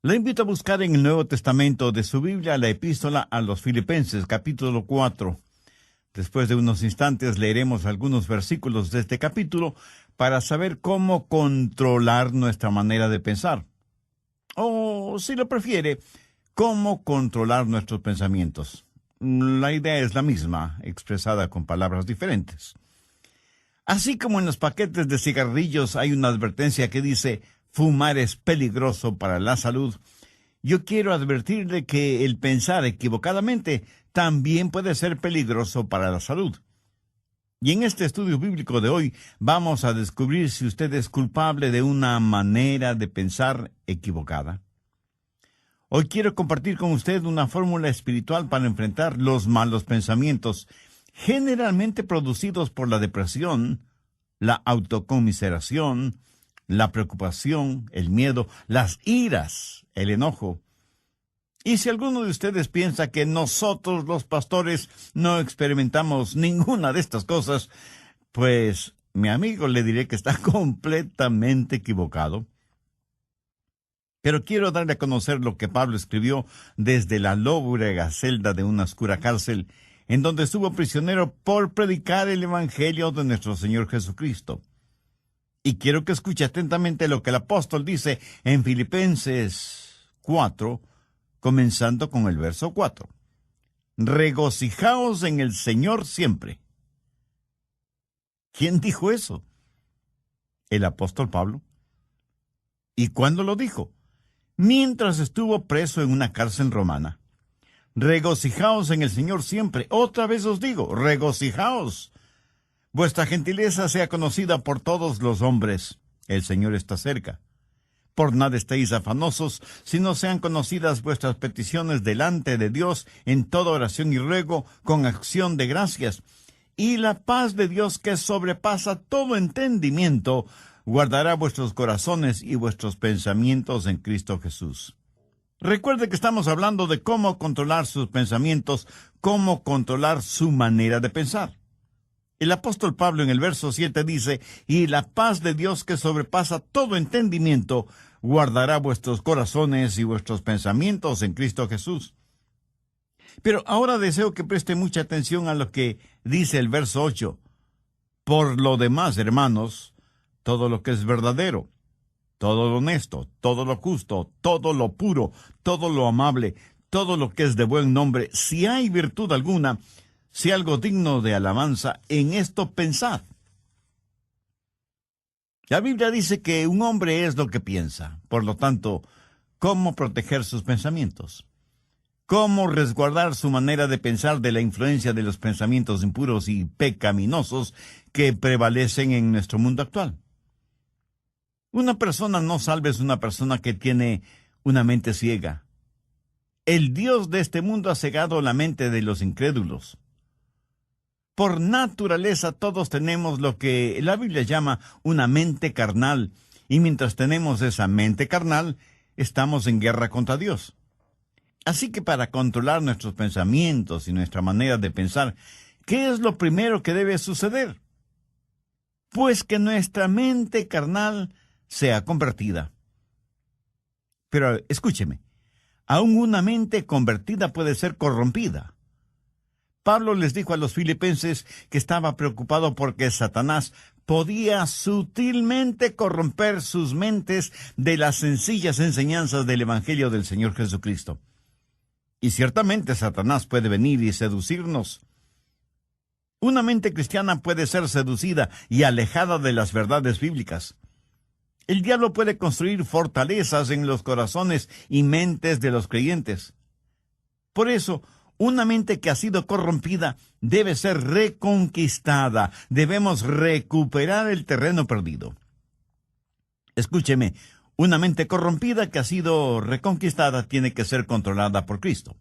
Le invito a buscar en el Nuevo Testamento de su Biblia la epístola a los Filipenses, capítulo 4. Después de unos instantes leeremos algunos versículos de este capítulo para saber cómo controlar nuestra manera de pensar. O, si lo prefiere, cómo controlar nuestros pensamientos. La idea es la misma, expresada con palabras diferentes. Así como en los paquetes de cigarrillos hay una advertencia que dice fumar es peligroso para la salud, yo quiero advertirle que el pensar equivocadamente también puede ser peligroso para la salud. Y en este estudio bíblico de hoy vamos a descubrir si usted es culpable de una manera de pensar equivocada. Hoy quiero compartir con usted una fórmula espiritual para enfrentar los malos pensamientos, generalmente producidos por la depresión, la autocomiseración, la preocupación, el miedo, las iras, el enojo. Y si alguno de ustedes piensa que nosotros los pastores no experimentamos ninguna de estas cosas, pues mi amigo le diré que está completamente equivocado. Pero quiero darle a conocer lo que Pablo escribió desde la lóbrega celda de una oscura cárcel, en donde estuvo prisionero por predicar el Evangelio de nuestro Señor Jesucristo. Y quiero que escuche atentamente lo que el apóstol dice en Filipenses 4, comenzando con el verso 4. Regocijaos en el Señor siempre. ¿Quién dijo eso? El apóstol Pablo. ¿Y cuándo lo dijo? Mientras estuvo preso en una cárcel romana. Regocijaos en el Señor siempre. Otra vez os digo, regocijaos. Vuestra gentileza sea conocida por todos los hombres. El Señor está cerca. Por nada estéis afanosos, sino sean conocidas vuestras peticiones delante de Dios en toda oración y ruego, con acción de gracias. Y la paz de Dios, que sobrepasa todo entendimiento, guardará vuestros corazones y vuestros pensamientos en Cristo Jesús. Recuerde que estamos hablando de cómo controlar sus pensamientos, cómo controlar su manera de pensar. El apóstol Pablo en el verso 7 dice, y la paz de Dios que sobrepasa todo entendimiento, guardará vuestros corazones y vuestros pensamientos en Cristo Jesús. Pero ahora deseo que preste mucha atención a lo que dice el verso 8. Por lo demás, hermanos, todo lo que es verdadero, todo lo honesto, todo lo justo, todo lo puro, todo lo amable, todo lo que es de buen nombre, si hay virtud alguna, si algo digno de alabanza, en esto pensad. La Biblia dice que un hombre es lo que piensa. Por lo tanto, ¿cómo proteger sus pensamientos? ¿Cómo resguardar su manera de pensar de la influencia de los pensamientos impuros y pecaminosos que prevalecen en nuestro mundo actual? Una persona no salva es una persona que tiene una mente ciega. El Dios de este mundo ha cegado la mente de los incrédulos. Por naturaleza todos tenemos lo que la Biblia llama una mente carnal, y mientras tenemos esa mente carnal, estamos en guerra contra Dios. Así que para controlar nuestros pensamientos y nuestra manera de pensar, ¿qué es lo primero que debe suceder? Pues que nuestra mente carnal sea convertida. Pero escúcheme, aún una mente convertida puede ser corrompida. Pablo les dijo a los filipenses que estaba preocupado porque Satanás podía sutilmente corromper sus mentes de las sencillas enseñanzas del Evangelio del Señor Jesucristo. Y ciertamente Satanás puede venir y seducirnos. Una mente cristiana puede ser seducida y alejada de las verdades bíblicas. El diablo puede construir fortalezas en los corazones y mentes de los creyentes. Por eso, una mente que ha sido corrompida debe ser reconquistada. Debemos recuperar el terreno perdido. Escúcheme, una mente corrompida que ha sido reconquistada tiene que ser controlada por Cristo.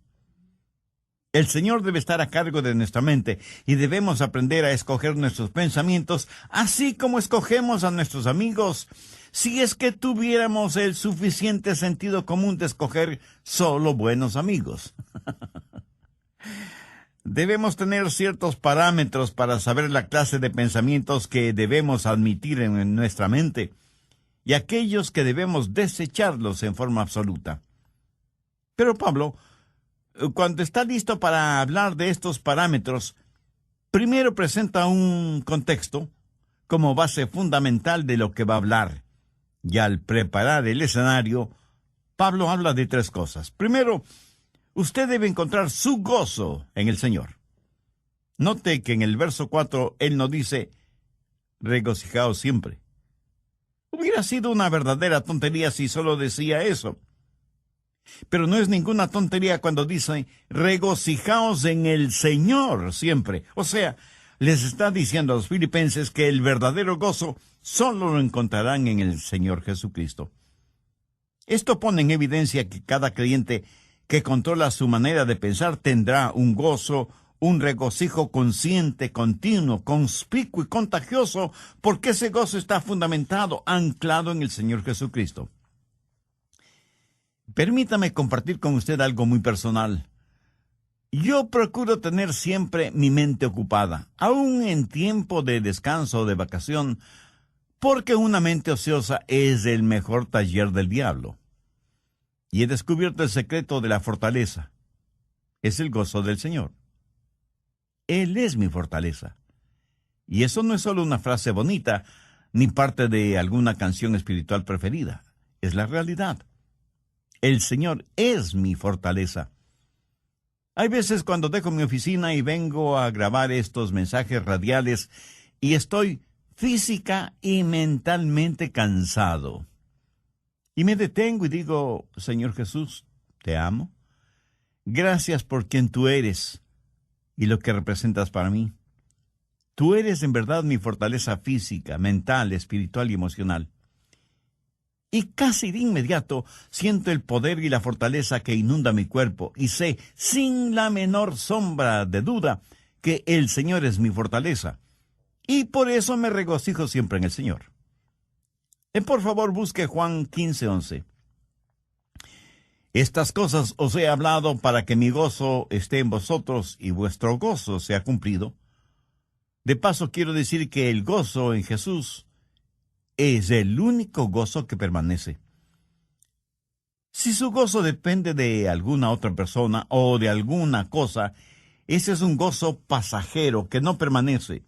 El Señor debe estar a cargo de nuestra mente y debemos aprender a escoger nuestros pensamientos, así como escogemos a nuestros amigos, si es que tuviéramos el suficiente sentido común de escoger solo buenos amigos. Debemos tener ciertos parámetros para saber la clase de pensamientos que debemos admitir en nuestra mente y aquellos que debemos desecharlos en forma absoluta. Pero Pablo, cuando está listo para hablar de estos parámetros, primero presenta un contexto como base fundamental de lo que va a hablar. Y al preparar el escenario, Pablo habla de tres cosas. Primero, usted debe encontrar su gozo en el Señor. Note que en el verso 4 él no dice, regocijaos siempre. Hubiera sido una verdadera tontería si solo decía eso. Pero no es ninguna tontería cuando dice, regocijaos en el Señor siempre. O sea, les está diciendo a los filipenses que el verdadero gozo solo lo encontrarán en el Señor Jesucristo. Esto pone en evidencia que cada creyente que controla su manera de pensar tendrá un gozo, un regocijo consciente, continuo, conspicuo y contagioso, porque ese gozo está fundamentado, anclado en el Señor Jesucristo. Permítame compartir con usted algo muy personal. Yo procuro tener siempre mi mente ocupada, aun en tiempo de descanso o de vacación, porque una mente ociosa es el mejor taller del diablo. Y he descubierto el secreto de la fortaleza. Es el gozo del Señor. Él es mi fortaleza. Y eso no es solo una frase bonita, ni parte de alguna canción espiritual preferida. Es la realidad. El Señor es mi fortaleza. Hay veces cuando dejo mi oficina y vengo a grabar estos mensajes radiales y estoy física y mentalmente cansado. Y me detengo y digo, Señor Jesús, te amo. Gracias por quien tú eres y lo que representas para mí. Tú eres en verdad mi fortaleza física, mental, espiritual y emocional. Y casi de inmediato siento el poder y la fortaleza que inunda mi cuerpo y sé, sin la menor sombra de duda, que el Señor es mi fortaleza. Y por eso me regocijo siempre en el Señor. Por favor, busque Juan 15:11. Estas cosas os he hablado para que mi gozo esté en vosotros y vuestro gozo sea cumplido. De paso, quiero decir que el gozo en Jesús es el único gozo que permanece. Si su gozo depende de alguna otra persona o de alguna cosa, ese es un gozo pasajero que no permanece.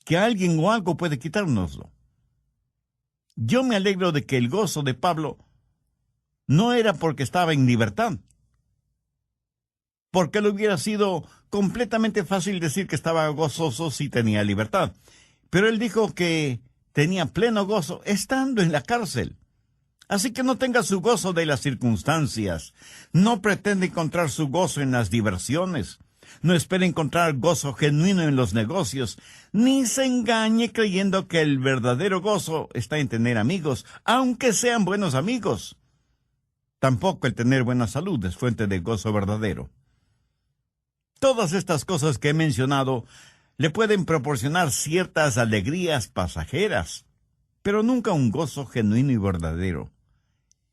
Que alguien o algo puede quitárnoslo. Yo me alegro de que el gozo de Pablo no era porque estaba en libertad, porque le hubiera sido completamente fácil decir que estaba gozoso si tenía libertad. Pero él dijo que tenía pleno gozo estando en la cárcel. Así que no tenga su gozo de las circunstancias. No pretende encontrar su gozo en las diversiones. No espere encontrar gozo genuino en los negocios. Ni se engañe creyendo que el verdadero gozo está en tener amigos, aunque sean buenos amigos. Tampoco el tener buena salud es fuente de gozo verdadero. Todas estas cosas que he mencionado le pueden proporcionar ciertas alegrías pasajeras, pero nunca un gozo genuino y verdadero.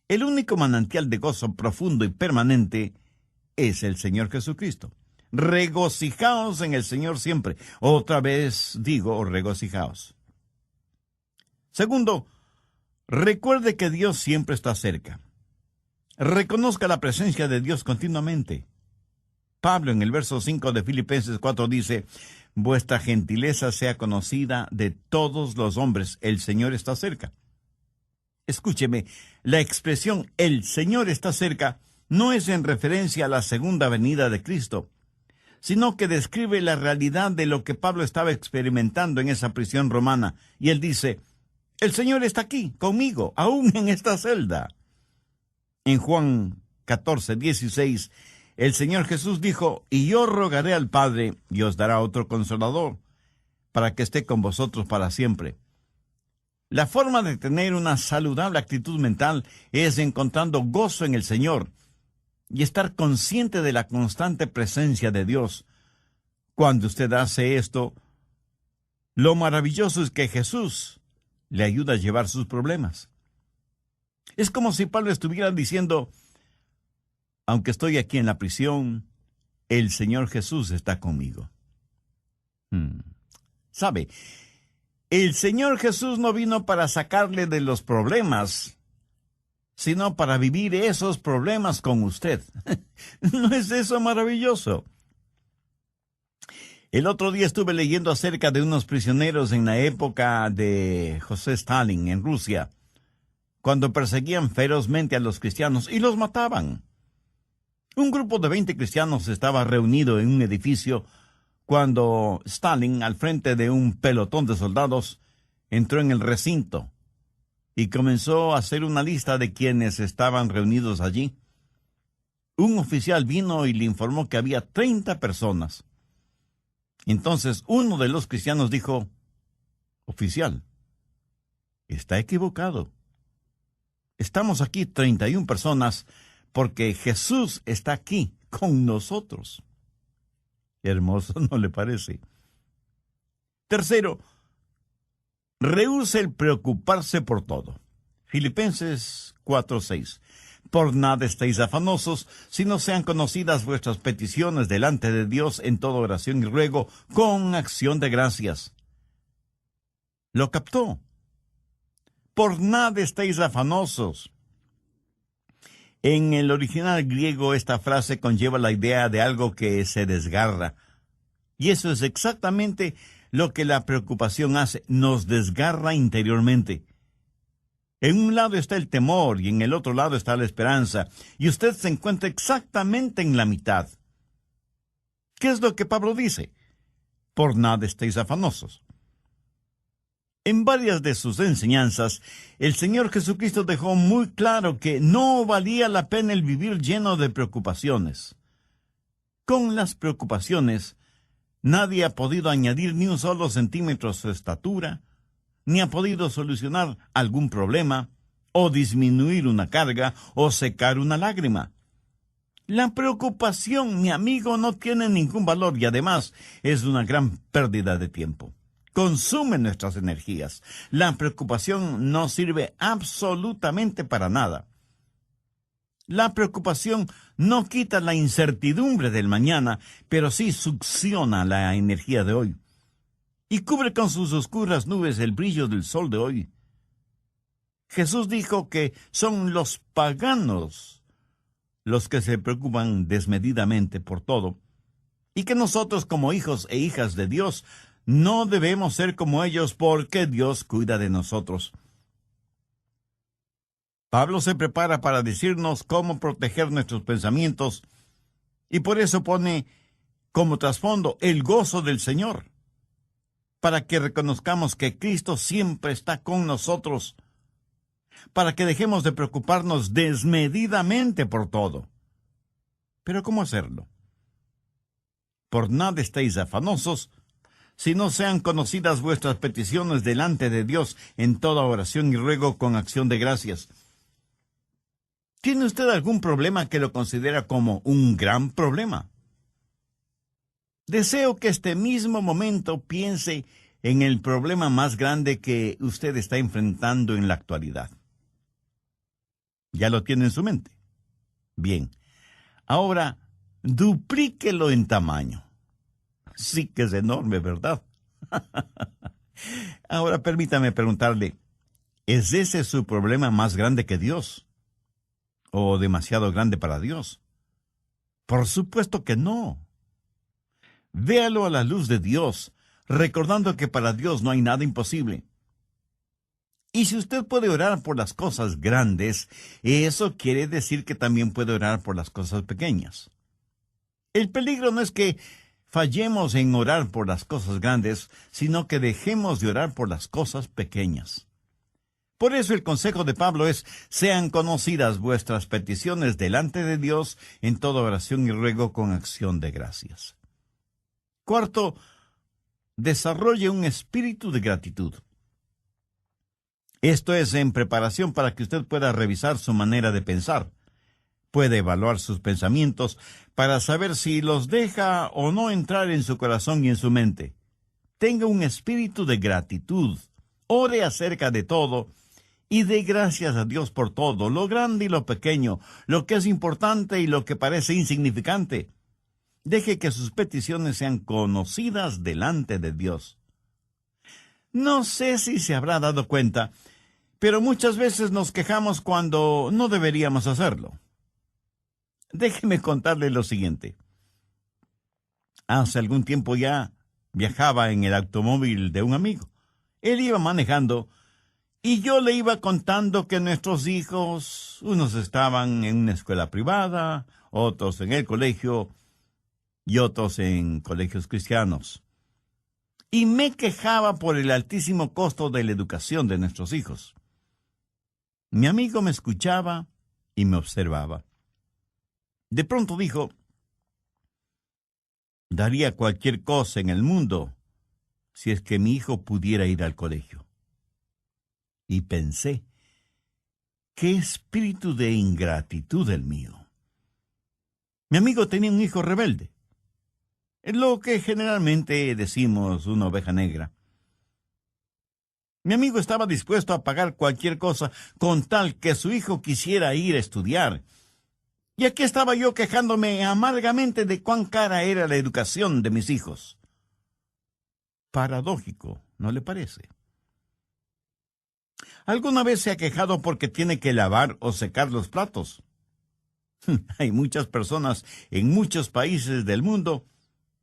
El único manantial de gozo profundo y permanente es el Señor Jesucristo. Regocijaos en el Señor siempre. Otra vez digo, regocijaos. Segundo, recuerde que Dios siempre está cerca. Reconozca la presencia de Dios continuamente. Pablo en el verso 5 de Filipenses 4 dice, vuestra gentileza sea conocida de todos los hombres, el Señor está cerca. Escúcheme, la expresión el Señor está cerca no es en referencia a la segunda venida de Cristo, sino que describe la realidad de lo que Pablo estaba experimentando en esa prisión romana. Y él dice, el Señor está aquí, conmigo, aún en esta celda. En Juan 14:16, el Señor Jesús dijo, y yo rogaré al Padre, y os dará otro consolador, para que esté con vosotros para siempre. La forma de tener una saludable actitud mental es encontrando gozo en el Señor y estar consciente de la constante presencia de Dios. Cuando usted hace esto, lo maravilloso es que Jesús le ayuda a llevar sus problemas. Es como si Pablo estuviera diciendo, aunque estoy aquí en la prisión, el Señor Jesús está conmigo. ¿Sabe? El Señor Jesús no vino para sacarle de los problemas, sino para vivir esos problemas con usted. ¿No es eso maravilloso? El otro día estuve leyendo acerca de unos prisioneros en la época de José Stalin en Rusia, cuando perseguían ferozmente a los cristianos y los mataban. Un grupo de 20 cristianos estaba reunido en un edificio cuando Stalin, al frente de un pelotón de soldados, entró en el recinto y comenzó a hacer una lista de quienes estaban reunidos allí. Un oficial vino y le informó que había 30 personas. Entonces uno de los cristianos dijo: «Oficial, está equivocado. Estamos aquí 31 personas porque Jesús está aquí con nosotros». Hermoso, ¿no le parece? Tercero, rehúse el preocuparse por todo. Filipenses 4:6. Por nada estéis afanosos, sino sean conocidas vuestras peticiones delante de Dios en toda oración y ruego, con acción de gracias. ¿Lo captó? Por nada estéis afanosos. En el original griego esta frase conlleva la idea de algo que se desgarra. Y eso es exactamente lo que la preocupación hace, nos desgarra interiormente. En un lado está el temor y en el otro lado está la esperanza, y usted se encuentra exactamente en la mitad. ¿Qué es lo que Pablo dice? Por nada estéis afanosos. En varias de sus enseñanzas, el Señor Jesucristo dejó muy claro que no valía la pena el vivir lleno de preocupaciones. Con las preocupaciones, nadie ha podido añadir ni un solo centímetro a su estatura, ni ha podido solucionar algún problema, o disminuir una carga, o secar una lágrima. La preocupación, mi amigo, no tiene ningún valor y además es una gran pérdida de tiempo. Consume nuestras energías. La preocupación no sirve absolutamente para nada. La preocupación no quita la incertidumbre del mañana, pero sí succiona la energía de hoy y cubre con sus oscuras nubes el brillo del sol de hoy. Jesús dijo que son los paganos los que se preocupan desmedidamente por todo, y que nosotros como hijos e hijas de Dios no debemos ser como ellos porque Dios cuida de nosotros. Pablo se prepara para decirnos cómo proteger nuestros pensamientos, y por eso pone como trasfondo el gozo del Señor, para que reconozcamos que Cristo siempre está con nosotros, para que dejemos de preocuparnos desmedidamente por todo. ¿Pero cómo hacerlo? Por nada estéis afanosos, si no sean conocidas vuestras peticiones delante de Dios en toda oración y ruego con acción de gracias. ¿Tiene usted algún problema que lo considera como un gran problema? Deseo que este mismo momento piense en el problema más grande que usted está enfrentando en la actualidad. ¿Ya lo tiene en su mente? Bien. Ahora, duplíquelo en tamaño. Sí que es enorme, ¿verdad? Ahora permítame preguntarle, ¿es ese su problema más grande que Dios? ¿O demasiado grande para Dios? Por supuesto que no. Véalo a la luz de Dios, recordando que para Dios no hay nada imposible. Y si usted puede orar por las cosas grandes, eso quiere decir que también puede orar por las cosas pequeñas. El peligro no es que fallemos en orar por las cosas grandes, sino que dejemos de orar por las cosas pequeñas. Por eso el consejo de Pablo es: sean conocidas vuestras peticiones delante de Dios en toda oración y ruego con acción de gracias. Cuarto, desarrolle un espíritu de gratitud. Esto es en preparación para que usted pueda revisar su manera de pensar. Puede evaluar sus pensamientos para saber si los deja o no entrar en su corazón y en su mente. Tenga un espíritu de gratitud. Ore acerca de todo y dé gracias a Dios por todo, lo grande y lo pequeño, lo que es importante y lo que parece insignificante. Deje que sus peticiones sean conocidas delante de Dios. No sé si se habrá dado cuenta, Pero muchas veces nos quejamos cuando no deberíamos hacerlo. Déjeme contarle lo siguiente. Hace algún tiempo ya viajaba en el automóvil de un amigo. Él iba manejando y yo le iba contando que nuestros hijos, unos estaban en una escuela privada, otros en el colegio y otros en colegios cristianos. Y me quejaba por el altísimo costo de la educación de nuestros hijos. Mi amigo me escuchaba y me observaba. De pronto dijo: daría cualquier cosa en el mundo si es que mi hijo pudiera ir al colegio. Y pensé, qué espíritu de ingratitud el mío. Mi amigo tenía un hijo rebelde, lo que generalmente decimos una oveja negra. Mi amigo estaba dispuesto a pagar cualquier cosa con tal que su hijo quisiera ir a estudiar. Y aquí estaba yo quejándome amargamente de cuán cara era la educación de mis hijos. Paradójico, ¿no le parece? ¿Alguna vez se ha quejado porque tiene que lavar o secar los platos? Hay muchas personas en muchos países del mundo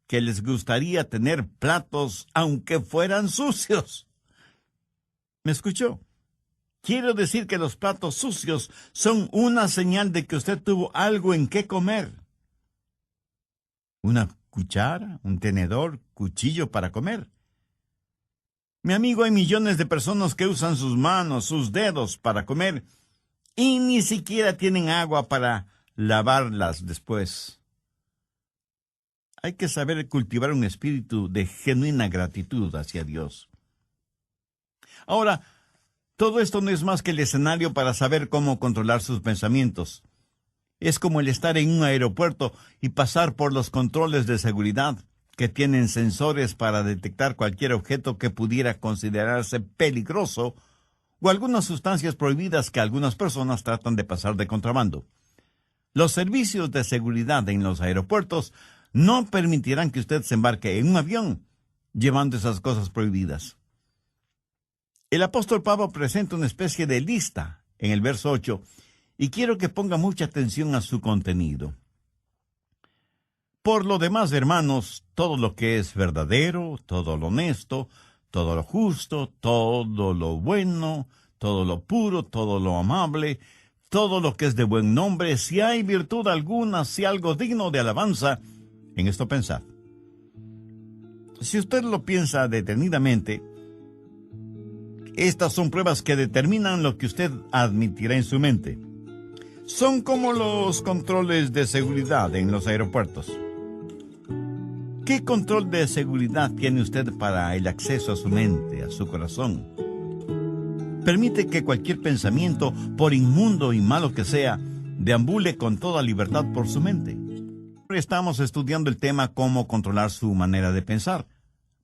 que les gustaría tener platos aunque fueran sucios. ¿Me escuchó? Quiero decir que los platos sucios son una señal de que usted tuvo algo en qué comer. Una cuchara, un tenedor, cuchillo para comer. Mi amigo, hay millones de personas que usan sus manos, sus dedos para comer y ni siquiera tienen agua para lavarlas después. Hay que saber cultivar un espíritu de genuina gratitud hacia Dios. Ahora, todo esto no es más que el escenario para saber cómo controlar sus pensamientos. Es como el estar en un aeropuerto y pasar por los controles de seguridad, que tienen sensores para detectar cualquier objeto que pudiera considerarse peligroso o algunas sustancias prohibidas que algunas personas tratan de pasar de contrabando. Los servicios de seguridad en los aeropuertos no permitirán que usted se embarque en un avión llevando esas cosas prohibidas. El apóstol Pablo presenta una especie de lista en el verso 8 y quiero que ponga mucha atención a su contenido. Por lo demás, hermanos, todo lo que es verdadero, todo lo honesto, todo lo justo, todo lo bueno, todo lo puro, todo lo amable, todo lo que es de buen nombre, si hay virtud alguna, si algo digno de alabanza, en esto pensad. Si usted lo piensa detenidamente, estas son pruebas que determinan lo que usted admitirá en su mente. Son como los controles de seguridad en los aeropuertos. ¿Qué control de seguridad tiene usted para el acceso a su mente, a su corazón? Permite que cualquier pensamiento, por inmundo y malo que sea, deambule con toda libertad por su mente. Estamos estudiando el tema cómo controlar su manera de pensar,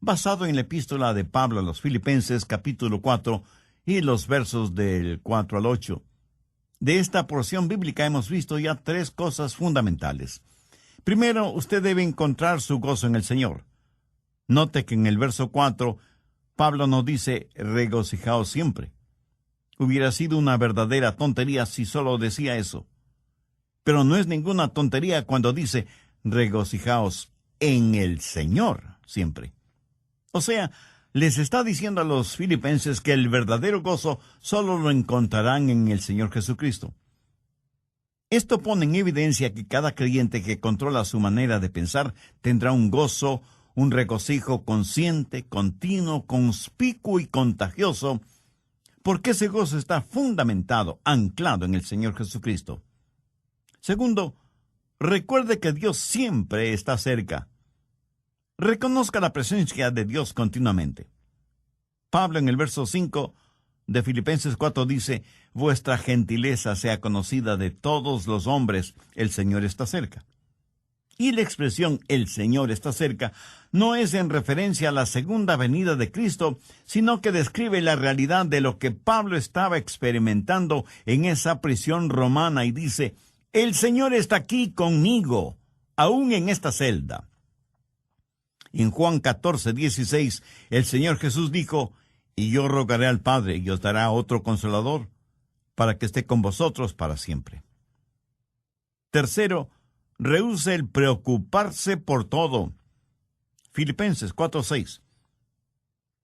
basado en la epístola de Pablo a los Filipenses, capítulo 4, y los versos del 4 al 8. De esta porción bíblica hemos visto ya 3 cosas fundamentales. Primero, usted debe encontrar su gozo en el Señor. Note que en el verso 4, Pablo nos dice, regocijaos siempre. Hubiera sido una verdadera tontería si solo decía eso. Pero no es ninguna tontería cuando dice, regocijaos en el Señor siempre. O sea, les está diciendo a los filipenses que el verdadero gozo solo lo encontrarán en el Señor Jesucristo. Esto pone en evidencia que cada creyente que controla su manera de pensar tendrá un gozo, un regocijo consciente, continuo, conspicuo y contagioso, porque ese gozo está fundamentado, anclado en el Señor Jesucristo. Segundo, recuerde que Dios siempre está cerca. Reconozca la presencia de Dios continuamente. Pablo en el verso 5 de Filipenses 4 dice, vuestra gentileza sea conocida de todos los hombres, el Señor está cerca. Y la expresión el Señor está cerca no es en referencia a la segunda venida de Cristo, sino que describe la realidad de lo que Pablo estaba experimentando en esa prisión romana y dice, el Señor está aquí conmigo, aún en esta celda. En Juan 14:16, el Señor Jesús dijo, Y yo rogaré al Padre y os dará otro consolador, para que esté con vosotros para siempre. Tercero, rehúse el preocuparse por todo. Filipenses 4:6.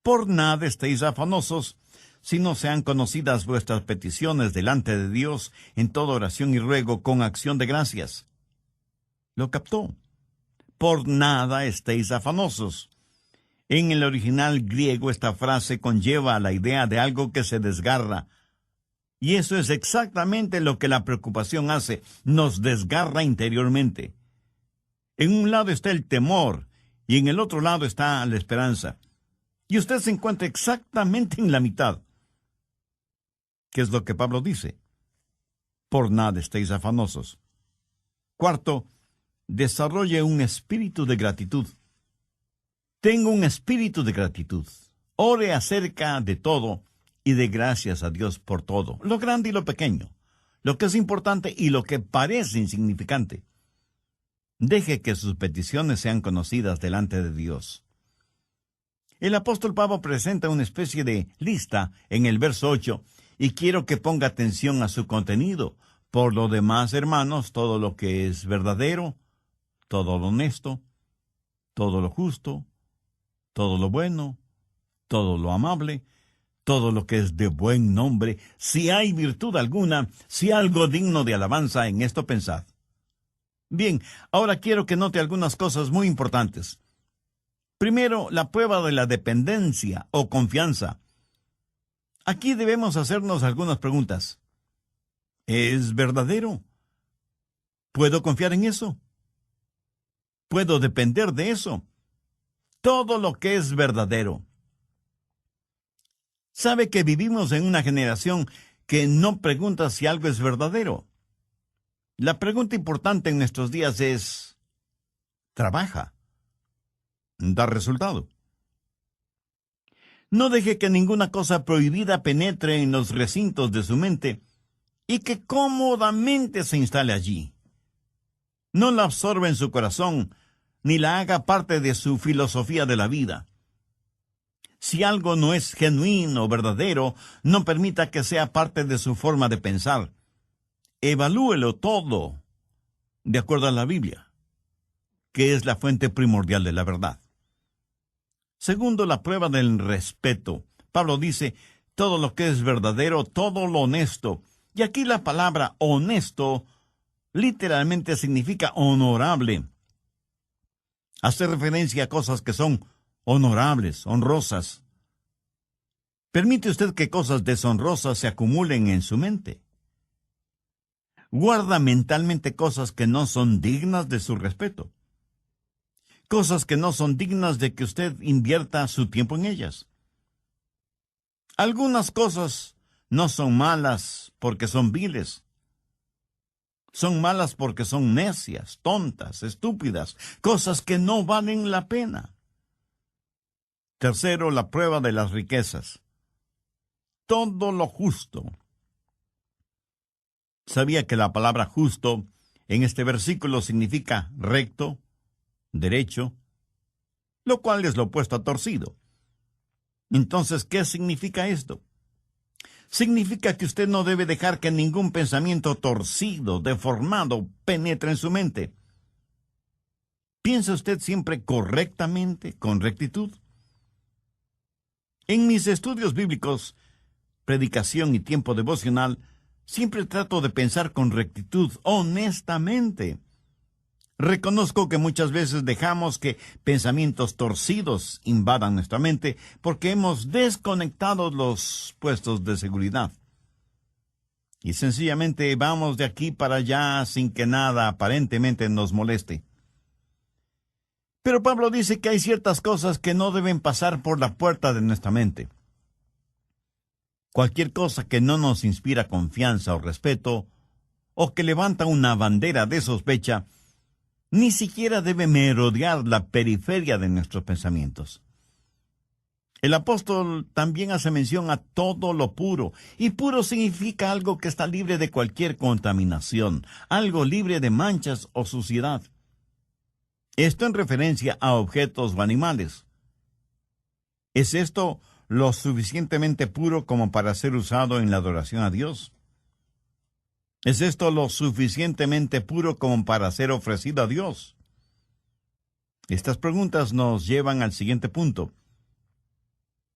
Por nada estéis afanosos, sino sean conocidas vuestras peticiones delante de Dios en toda oración y ruego con acción de gracias. ¿Lo captó? Por nada estéis afanosos. En el original griego esta frase conlleva la idea de algo que se desgarra. Y eso es exactamente lo que la preocupación hace, nos desgarra interiormente. En un lado está el temor y en el otro lado está la esperanza. Y usted se encuentra exactamente en la mitad. ¿Qué es lo que Pablo dice? Por nada estéis afanosos. Cuarto, desarrolle un espíritu de gratitud. Tenga un espíritu de gratitud. Ore acerca de todo y de gracias a Dios por todo, lo grande y lo pequeño, lo que es importante y lo que parece insignificante. Deje que sus peticiones sean conocidas delante de Dios. El apóstol Pablo presenta una especie de lista en el verso 8, y quiero que ponga atención a su contenido. Por lo demás, hermanos, todo lo que es verdadero, todo lo honesto, todo lo justo, todo lo bueno, todo lo amable, todo lo que es de buen nombre, si hay virtud alguna, si algo digno de alabanza, en esto pensad. Bien, ahora quiero que note algunas cosas muy importantes. Primero, la prueba de la dependencia o confianza. Aquí debemos hacernos algunas preguntas. ¿Es verdadero? ¿Puedo confiar en eso? ¿Puedo depender de eso? Todo lo que es verdadero. ¿Sabe que vivimos en una generación que no pregunta si algo es verdadero? La pregunta importante en nuestros días es, ¿trabaja? ¿Da resultado? No deje que ninguna cosa prohibida penetre en los recintos de su mente y que cómodamente se instale allí. No la absorba en su corazón, ni la haga parte de su filosofía de la vida. Si algo no es genuino o verdadero, no permita que sea parte de su forma de pensar. Evalúelo todo de acuerdo a la Biblia, que es la fuente primordial de la verdad. Segundo, la prueba del respeto. Pablo dice, todo lo que es verdadero, todo lo honesto. Y aquí la palabra honesto literalmente significa honorable. Hace referencia a cosas que son honorables, honrosas. ¿Permite usted que cosas deshonrosas se acumulen en su mente? Guarda mentalmente cosas que no son dignas de su respeto. Cosas que no son dignas de que usted invierta su tiempo en ellas. Algunas cosas no son malas porque son viles. Son malas porque son necias, tontas, estúpidas, cosas que no valen la pena. Tercero, la prueba de las riquezas. Todo lo justo. ¿Sabía que la palabra justo en este versículo significa recto, derecho, lo cual es lo opuesto a torcido? Entonces, ¿qué significa esto? Significa que usted no debe dejar que ningún pensamiento torcido, deformado, penetre en su mente. ¿Piensa usted siempre correctamente, con rectitud? En mis estudios bíblicos, predicación y tiempo devocional, siempre trato de pensar con rectitud, honestamente. Reconozco que muchas veces dejamos que pensamientos torcidos invadan nuestra mente porque hemos desconectado los puestos de seguridad. Y sencillamente vamos de aquí para allá sin que nada aparentemente nos moleste. Pero Pablo dice que hay ciertas cosas que no deben pasar por la puerta de nuestra mente. Cualquier cosa que no nos inspira confianza o respeto, o que levanta una bandera de sospecha, ni siquiera debe merodear la periferia de nuestros pensamientos. El apóstol también hace mención a todo lo puro, y puro significa algo que está libre de cualquier contaminación, algo libre de manchas o suciedad. Esto en referencia a objetos o animales. ¿Es esto lo suficientemente puro como para ser usado en la adoración a Dios? ¿Es esto lo suficientemente puro como para ser ofrecido a Dios? Estas preguntas nos llevan al siguiente punto.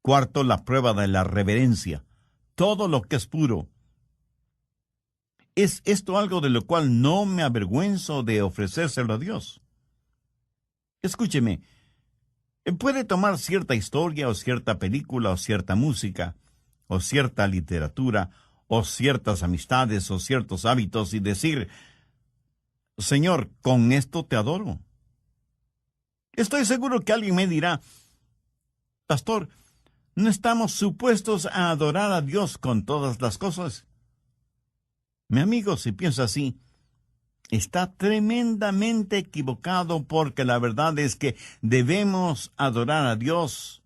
Cuarto, la prueba de la reverencia. Todo lo que es puro. ¿Es esto algo de lo cual no me avergüenzo de ofrecérselo a Dios? Escúcheme, puede tomar cierta historia o cierta película o cierta música o cierta literatura o ciertas amistades o ciertos hábitos y decir, Señor, con esto te adoro. Estoy seguro que alguien me dirá, Pastor, ¿no estamos supuestos a adorar a Dios con todas las cosas? Mi amigo, si piensa así, está tremendamente equivocado, porque la verdad es que debemos adorar a Dios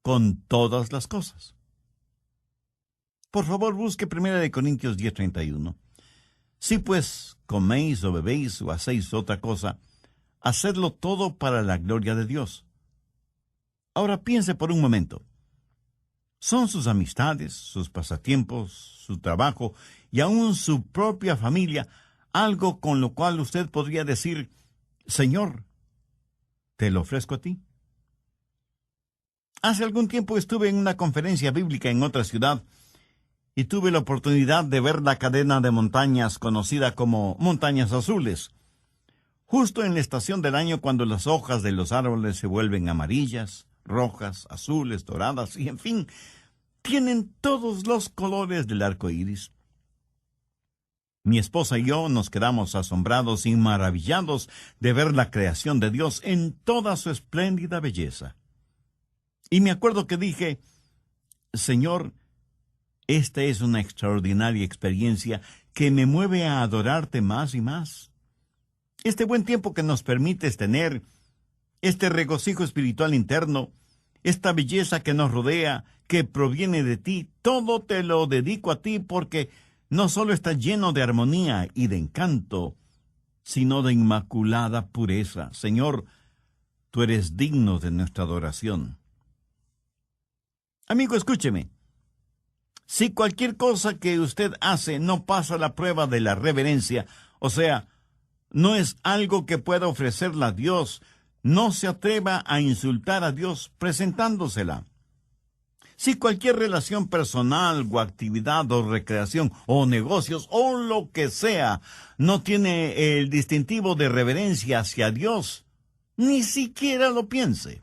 con todas las cosas. Por favor, busque 1 Corintios 10:31. Si pues coméis o bebéis o hacéis otra cosa, hacedlo todo para la gloria de Dios. Ahora piense por un momento. ¿Son sus amistades, sus pasatiempos, su trabajo y aún su propia familia algo con lo cual usted podría decir, Señor, te lo ofrezco a ti? Hace algún tiempo estuve en una conferencia bíblica en otra ciudad y tuve la oportunidad de ver la cadena de montañas conocida como Montañas Azules, justo en la estación del año cuando las hojas de los árboles se vuelven amarillas, rojas, azules, doradas y, en fin, tienen todos los colores del arco iris. Mi esposa y yo nos quedamos asombrados y maravillados de ver la creación de Dios en toda su espléndida belleza. Y me acuerdo que dije, Señor, esta es una extraordinaria experiencia que me mueve a adorarte más y más. Este buen tiempo que nos permites tener, este regocijo espiritual interno, esta belleza que nos rodea, que proviene de ti, todo te lo dedico a ti porque no solo está lleno de armonía y de encanto, sino de inmaculada pureza. Señor, tú eres digno de nuestra adoración. Amigo, escúcheme. Si cualquier cosa que usted hace no pasa la prueba de la reverencia, o sea, no es algo que pueda ofrecerla a Dios, no se atreva a insultar a Dios presentándosela. Si cualquier relación personal o actividad o recreación o negocios o lo que sea no tiene el distintivo de reverencia hacia Dios, ni siquiera lo piense.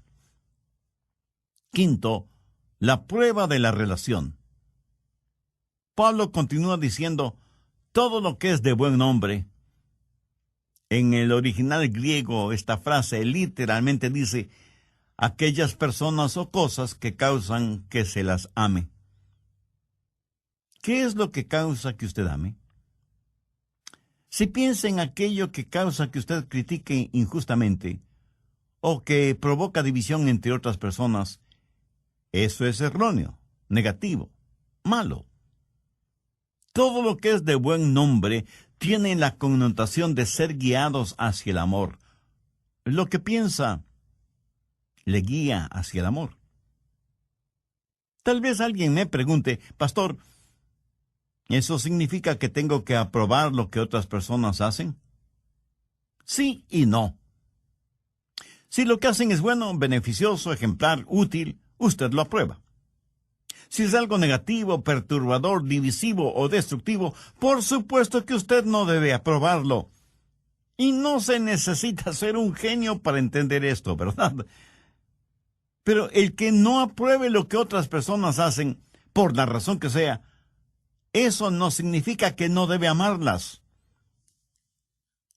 Quinto, la prueba de la relación. Pablo continúa diciendo, todo lo que es de buen nombre. En el original griego, esta frase literalmente dice, aquellas personas o cosas que causan que se las ame. ¿Qué es lo que causa que usted ame? Si piensa en aquello que causa que usted critique injustamente o que provoca división entre otras personas, eso es erróneo, negativo, malo. Todo lo que es de buen nombre tiene la connotación de ser guiados hacia el amor. Lo que piensa le guía hacia el amor. Tal vez alguien me pregunte, Pastor, ¿eso significa que tengo que aprobar lo que otras personas hacen? Sí y no. Si lo que hacen es bueno, beneficioso, ejemplar, útil, usted lo aprueba. Si es algo negativo, perturbador, divisivo o destructivo, por supuesto que usted no debe aprobarlo. Y no se necesita ser un genio para entender esto, ¿verdad? Pero el que no apruebe lo que otras personas hacen, por la razón que sea, eso no significa que no debe amarlas.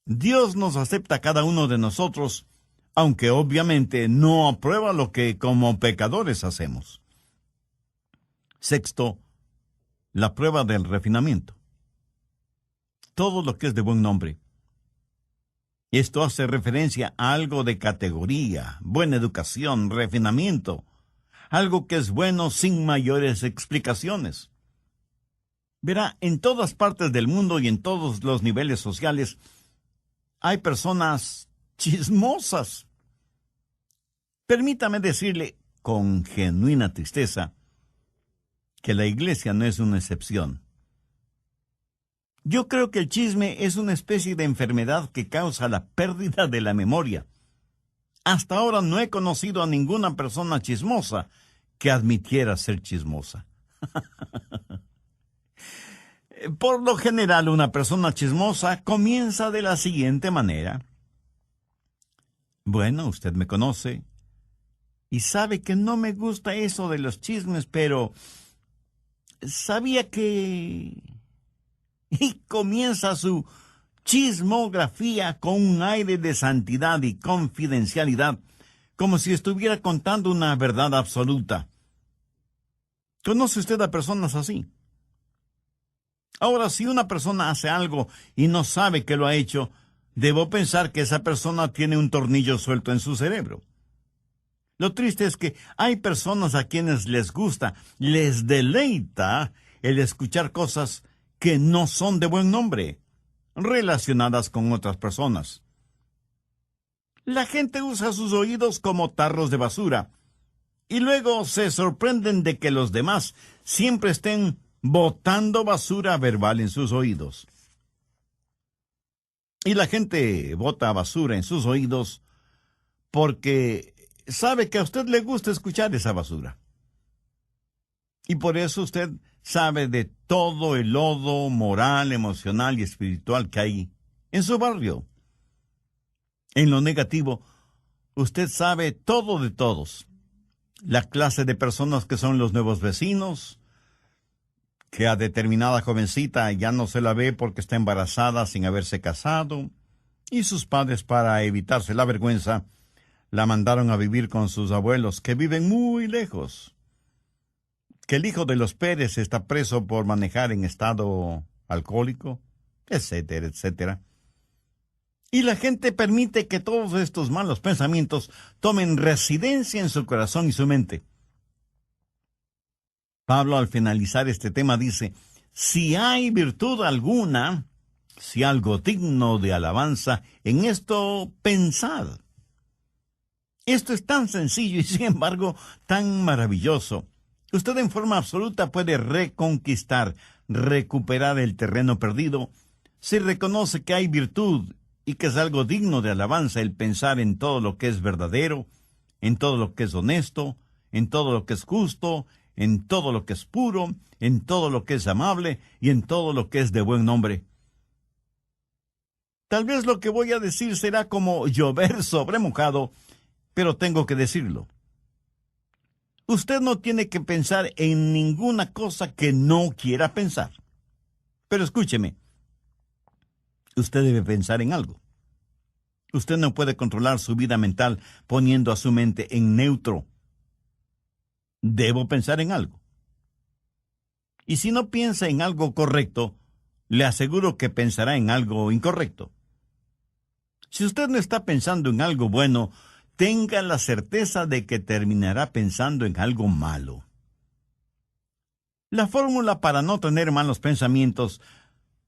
Dios nos acepta a cada uno de nosotros, aunque obviamente no aprueba lo que como pecadores hacemos. Sexto, la prueba del refinamiento. Todo lo que es de buen nombre. Esto hace referencia a algo de categoría, buena educación, refinamiento, algo que es bueno sin mayores explicaciones. Verá, en todas partes del mundo y en todos los niveles sociales hay personas chismosas. Permítame decirle, con genuina tristeza que la iglesia no es una excepción. Yo creo que el chisme es una especie de enfermedad que causa la pérdida de la memoria. Hasta ahora no he conocido a ninguna persona chismosa que admitiera ser chismosa. Por lo general, una persona chismosa comienza de la siguiente manera. Bueno, usted me conoce y sabe que no me gusta eso de los chismes, pero sabía que... Y comienza su chismografía con un aire de santidad y confidencialidad, como si estuviera contando una verdad absoluta. ¿Conoce usted a personas así? Ahora, si una persona hace algo y no sabe que lo ha hecho, debo pensar que esa persona tiene un tornillo suelto en su cerebro. Lo triste es que hay personas a quienes les gusta, les deleita el escuchar cosas que no son de buen nombre, relacionadas con otras personas. La gente usa sus oídos como tarros de basura, y luego se sorprenden de que los demás siempre estén botando basura verbal en sus oídos. Y la gente bota basura en sus oídos porque sabe que a usted le gusta escuchar esa basura. Y por eso usted sabe de todo el lodo moral, emocional y espiritual que hay en su barrio. En lo negativo, usted sabe todo de todos. La clase de personas que son los nuevos vecinos, que a determinada jovencita ya no se la ve porque está embarazada sin haberse casado, y sus padres, para evitarse la vergüenza, la mandaron a vivir con sus abuelos, que viven muy lejos. Que el hijo de los Pérez está preso por manejar en estado alcohólico, etcétera, etcétera. Y la gente permite que todos estos malos pensamientos tomen residencia en su corazón y su mente. Pablo, al finalizar este tema, dice, si hay virtud alguna, si algo digno de alabanza, en esto pensad. Esto es tan sencillo y, sin embargo, tan maravilloso. Usted en forma absoluta puede reconquistar, recuperar el terreno perdido, si reconoce que hay virtud y que es algo digno de alabanza el pensar en todo lo que es verdadero, en todo lo que es honesto, en todo lo que es justo, en todo lo que es puro, en todo lo que es amable y en todo lo que es de buen nombre. Tal vez lo que voy a decir será como llover sobre mojado, pero tengo que decirlo. Usted no tiene que pensar en ninguna cosa que no quiera pensar. Pero escúcheme, usted debe pensar en algo. Usted no puede controlar su vida mental poniendo a su mente en neutro. Debo pensar en algo. Y si no piensa en algo correcto, le aseguro que pensará en algo incorrecto. Si usted no está pensando en algo bueno, tenga la certeza de que terminará pensando en algo malo. La fórmula para no tener malos pensamientos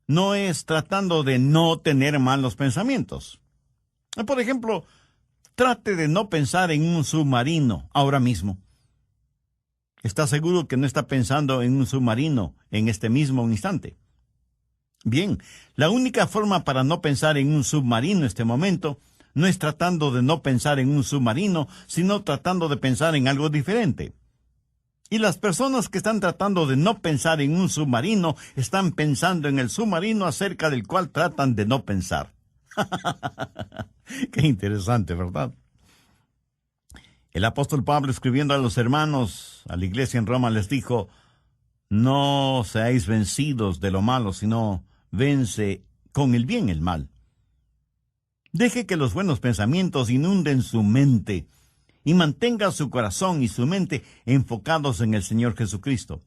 no es tratando de no tener malos pensamientos. Por ejemplo, trate de no pensar en un submarino ahora mismo. ¿Está seguro que no está pensando en un submarino en este mismo instante? Bien, la única forma para no pensar en un submarino en este momento no es tratando de no pensar en un submarino, sino tratando de pensar en algo diferente. Y las personas que están tratando de no pensar en un submarino están pensando en el submarino acerca del cual tratan de no pensar. Qué interesante, ¿verdad? El apóstol Pablo, escribiendo a los hermanos, a la iglesia en Roma, les dijo, no seáis vencidos de lo malo, sino vence con el bien el mal. Deje que los buenos pensamientos inunden su mente y mantenga su corazón y su mente enfocados en el Señor Jesucristo.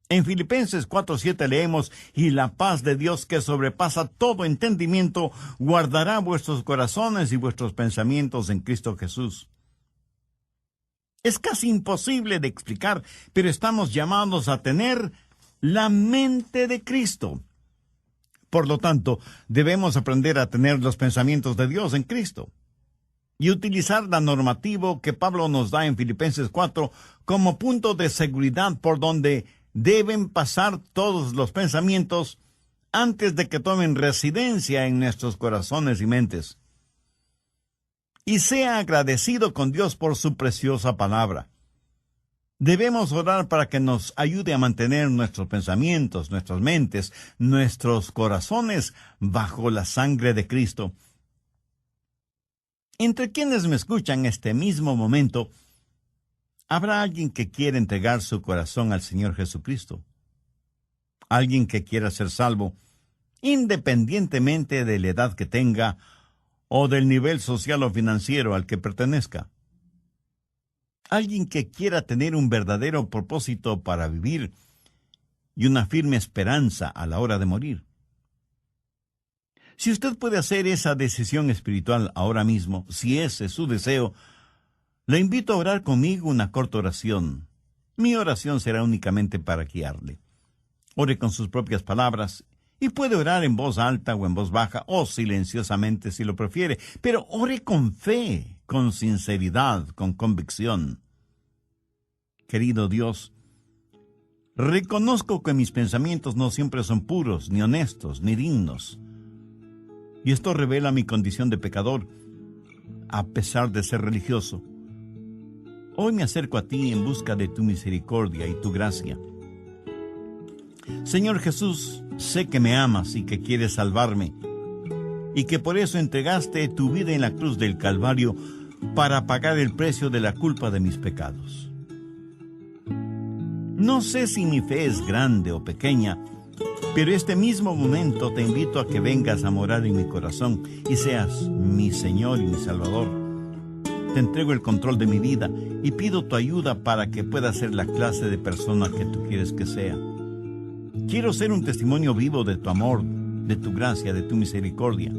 En Filipenses 4:7 leemos, y la paz de Dios que sobrepasa todo entendimiento guardará vuestros corazones y vuestros pensamientos en Cristo Jesús. Es casi imposible de explicar, pero estamos llamados a tener la mente de Cristo. Por lo tanto, debemos aprender a tener los pensamientos de Dios en Cristo. y utilizar la normativa que Pablo nos da en Filipenses 4 como punto de seguridad por donde deben pasar todos los pensamientos antes de que tomen residencia en nuestros corazones y mentes. Y sea agradecido con Dios por su preciosa palabra. Debemos orar para que nos ayude a mantener nuestros pensamientos, nuestras mentes, nuestros corazones bajo la sangre de Cristo. Entre quienes me escuchan en este mismo momento, habrá alguien que quiera entregar su corazón al Señor Jesucristo. Alguien que quiera ser salvo, independientemente de la edad que tenga o del nivel social o financiero al que pertenezca. Alguien que quiera tener un verdadero propósito para vivir y una firme esperanza a la hora de morir. Si usted puede hacer esa decisión espiritual ahora mismo, si ese es su deseo, le invito a orar conmigo una corta oración. Mi oración será únicamente para guiarle. Ore con sus propias palabras y puede orar en voz alta o en voz baja o silenciosamente si lo prefiere, pero ore con fe, con sinceridad, con convicción. Querido Dios, reconozco que mis pensamientos no siempre son puros, ni honestos, ni dignos. Y esto revela mi condición de pecador, a pesar de ser religioso. Hoy me acerco a ti en busca de tu misericordia y tu gracia. Señor Jesús, sé que me amas y que quieres salvarme, y que por eso entregaste tu vida en la cruz del Calvario para pagar el precio de la culpa de mis pecados. No sé si mi fe es grande o pequeña, pero este mismo momento te invito a que vengas a morar en mi corazón y seas mi Señor y mi Salvador. Te entrego el control de mi vida y pido tu ayuda para que pueda ser la clase de persona que tú quieres que sea. Quiero ser un testimonio vivo de tu amor, de tu gracia, de tu misericordia.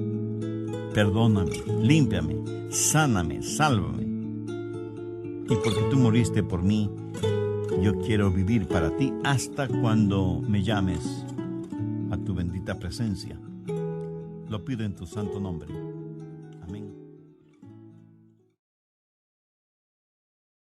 Perdóname, límpiame, sáname, sálvame. Y porque tú moriste por mí, yo quiero vivir para ti hasta cuando me llames a tu bendita presencia. Lo pido en tu santo nombre. Amén.